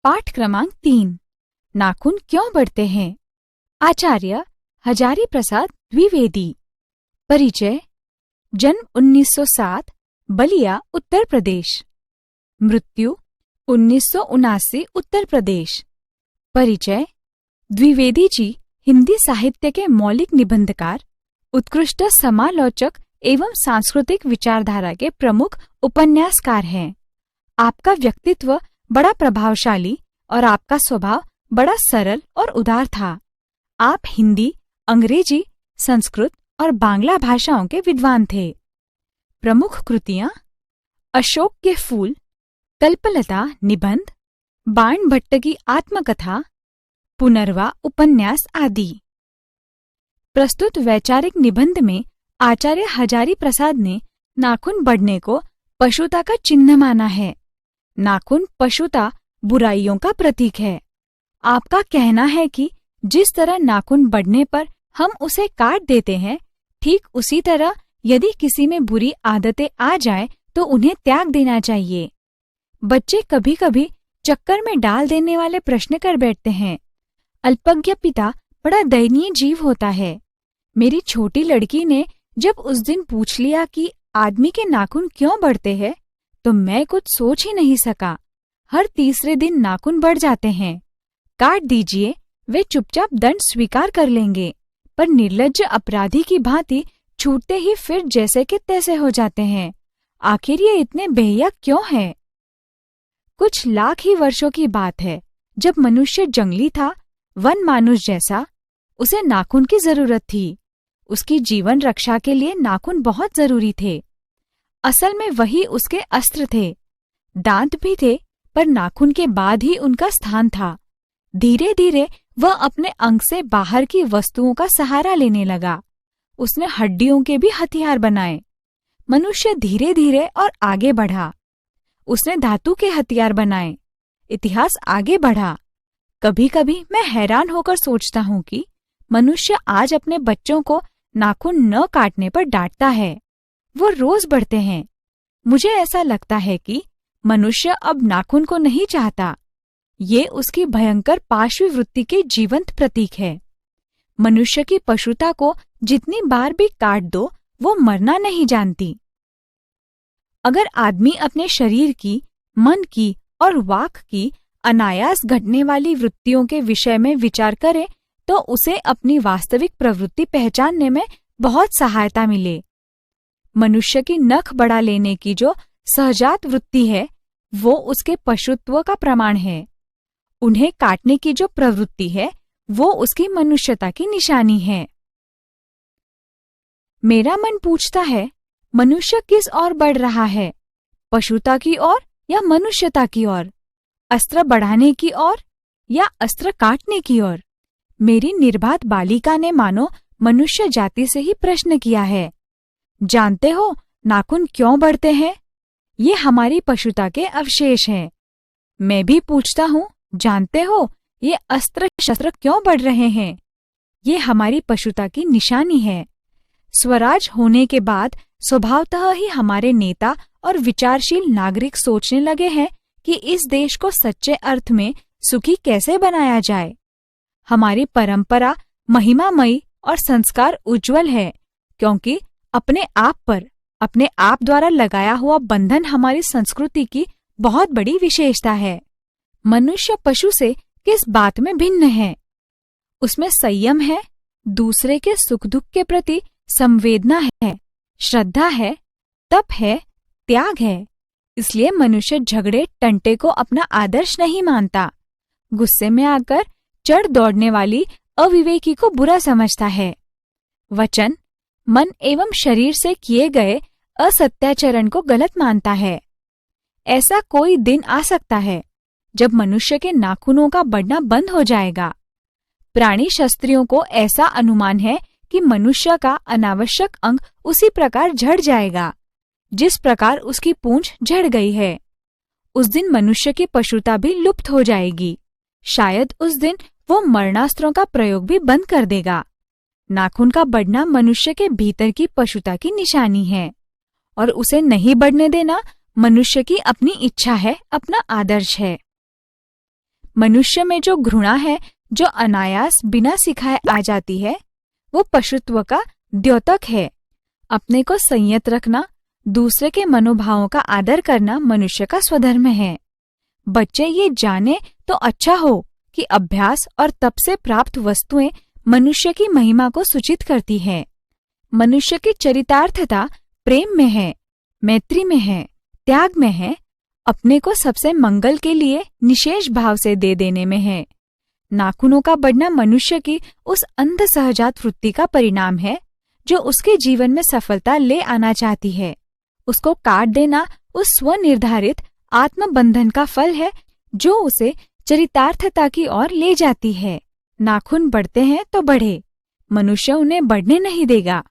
पाठ क्रमांक 3। नाखून क्यों बढ़ते हैं? आचार्य हजारी प्रसाद द्विवेदी। परिचय। जन्म 1907, बलिया उत्तर प्रदेश। मृत्यु 1979 उत्तर प्रदेश। परिचय। द्विवेदी जी हिंदी साहित्य के मौलिक निबंधकार, उत्कृष्ट समालोचक एवं सांस्कृतिक विचारधारा के प्रमुख उपन्यासकार हैं। आपका व्यक्तित्व बड़ा प्रभावशाली और आपका स्वभाव बड़ा सरल और उदार था। आप हिंदी, अंग्रेजी, संस्कृत और बांग्ला भाषाओं के विद्वान थे। प्रमुख कृतियां: अशोक के फूल, कल्पलता निबंध, बाण भट्ट की आत्मकथा, पुनर्वा उपन्यास आदि। प्रस्तुत वैचारिक निबंध में आचार्य हजारी प्रसाद ने नाखून बढ़ने को पशुता का चिन्ह माना है। नाखून पशुता, बुराइयों का प्रतीक है। आपका कहना है कि जिस तरह नाखून बढ़ने पर हम उसे काट देते हैं, ठीक उसी तरह यदि किसी में बुरी आदतें आ जाए तो उन्हें त्याग देना चाहिए। बच्चे कभी कभी चक्कर में डाल देने वाले प्रश्न कर बैठते हैं। अल्पज्ञ पिता बड़ा दयनीय जीव होता है। मेरी छोटी लड़की ने जब उस दिन पूछ लिया कि आदमी के नाखून क्यों बढ़ते हैं, तो मैं कुछ सोच ही नहीं सका। हर तीसरे दिन नाखून बढ़ जाते हैं। काट दीजिए, वे चुपचाप दंड स्वीकार कर लेंगे, पर निर्लज्ज अपराधी की भांति छूटते ही फिर जैसे के तैसे हो जाते हैं। आखिर ये इतने बेहिया क्यों है? कुछ लाख ही वर्षों की बात है, जब मनुष्य जंगली था, वन मानुष जैसा। उसे नाखून की जरूरत थी। उसकी जीवन रक्षा के लिए नाखून बहुत जरूरी थे। असल में वही उसके अस्त्र थे। दांत भी थे, पर नाखून के बाद ही उनका स्थान था। धीरे धीरे वह अपने अंग से बाहर की वस्तुओं का सहारा लेने लगा। उसने हड्डियों के भी हथियार बनाए। मनुष्य धीरे धीरे और आगे बढ़ा। उसने धातु के हथियार बनाए। इतिहास आगे बढ़ा। कभी कभी मैं हैरान होकर सोचता हूँ कि मनुष्य आज अपने बच्चों को नाखून न काटने पर डांटता है। वो रोज बढ़ते हैं। मुझे ऐसा लगता है कि मनुष्य अब नाखून को नहीं चाहता। ये उसकी भयंकर पार्श्व वृत्ति के जीवंत प्रतीक है। मनुष्य की पशुता को जितनी बार भी काट दो, वो मरना नहीं जानती। अगर आदमी अपने शरीर की, मन की और वाक की अनायास घटने वाली वृत्तियों के विषय में विचार करे, तो उसे अपनी वास्तविक प्रवृत्ति पहचानने में बहुत सहायता मिले। मनुष्य की नख बढ़ा लेने की जो सहजात वृत्ति है, वो उसके पशुत्व का प्रमाण है। उन्हें काटने की जो प्रवृत्ति है, वो उसकी मनुष्यता की निशानी है। मेरा मन पूछता है, मनुष्य किस ओर बढ़ रहा है? पशुता की ओर या मनुष्यता की ओर? अस्त्र बढ़ाने की ओर या अस्त्र काटने की ओर? मेरी निर्बाध बालिका ने मानो मनुष्य जाति से ही प्रश्न किया है। जानते हो नाखून क्यों बढ़ते हैं? ये हमारी पशुता के अवशेष हैं। मैं भी पूछता हूँ, जानते हो ये अस्त्र शस्त्र क्यों बढ़ रहे हैं? ये हमारी पशुता की निशानी है। स्वराज होने के बाद स्वभावतः ही हमारे नेता और विचारशील नागरिक सोचने लगे हैं कि इस देश को सच्चे अर्थ में सुखी कैसे बनाया जाए। हमारी परंपरा महिमामयी और संस्कार उज्जवल है, क्योंकि अपने आप पर अपने आप द्वारा लगाया हुआ बंधन हमारी संस्कृति की बहुत बड़ी विशेषता है। मनुष्य पशु से किस बात में भिन्न है? उसमें संयम है, दूसरे के सुख दुख के प्रति संवेदना है, श्रद्धा है, तप है, त्याग है। इसलिए मनुष्य झगड़े टंटे को अपना आदर्श नहीं मानता। गुस्से में आकर चढ़ दौड़ने वाली अविवेकी को बुरा समझता है। वचन, मन एवं शरीर से किए गए असत्याचरण को गलत मानता है। ऐसा कोई दिन आ सकता है जब मनुष्य के नाखूनों का बढ़ना बंद हो जाएगा। प्राणी शास्त्रियों को ऐसा अनुमान है कि मनुष्य का अनावश्यक अंग उसी प्रकार झड़ जाएगा जिस प्रकार उसकी पूंछ झड़ गई है। उस दिन मनुष्य की पशुता भी लुप्त हो जाएगी। शायद उस दिन वो मरणास्त्रों का प्रयोग भी बंद कर देगा। नाखून का बढ़ना मनुष्य के भीतर की पशुता की निशानी है, और उसे नहीं बढ़ने देना मनुष्य की अपनी इच्छा है, अपना आदर्श है। मनुष्य में जो घृणा है, जो अनायास बिना सिखाए आ जाती है, वो पशुत्व का द्योतक है। अपने को संयत रखना, दूसरे के मनोभावों का आदर करना मनुष्य का स्वधर्म है। बच्चे ये जाने तो अच्छा हो कि अभ्यास और तप से प्राप्त वस्तुएं मनुष्य की महिमा को सूचित करती है। मनुष्य की चरितार्थता प्रेम में है, मैत्री में है, त्याग में है, अपने को सबसे मंगल के लिए निशेष भाव से दे देने में है। नाखूनों का बढ़ना मनुष्य की उस अंध सहजात वृत्ति का परिणाम है जो उसके जीवन में सफलता ले आना चाहती है। उसको काट देना उस स्वनिर्धारित आत्मबंधन का फल है जो उसे चरितार्थता की ओर ले जाती है। नाखून बढ़ते हैं तो बढ़े, मनुष्य उन्हें बढ़ने नहीं देगा।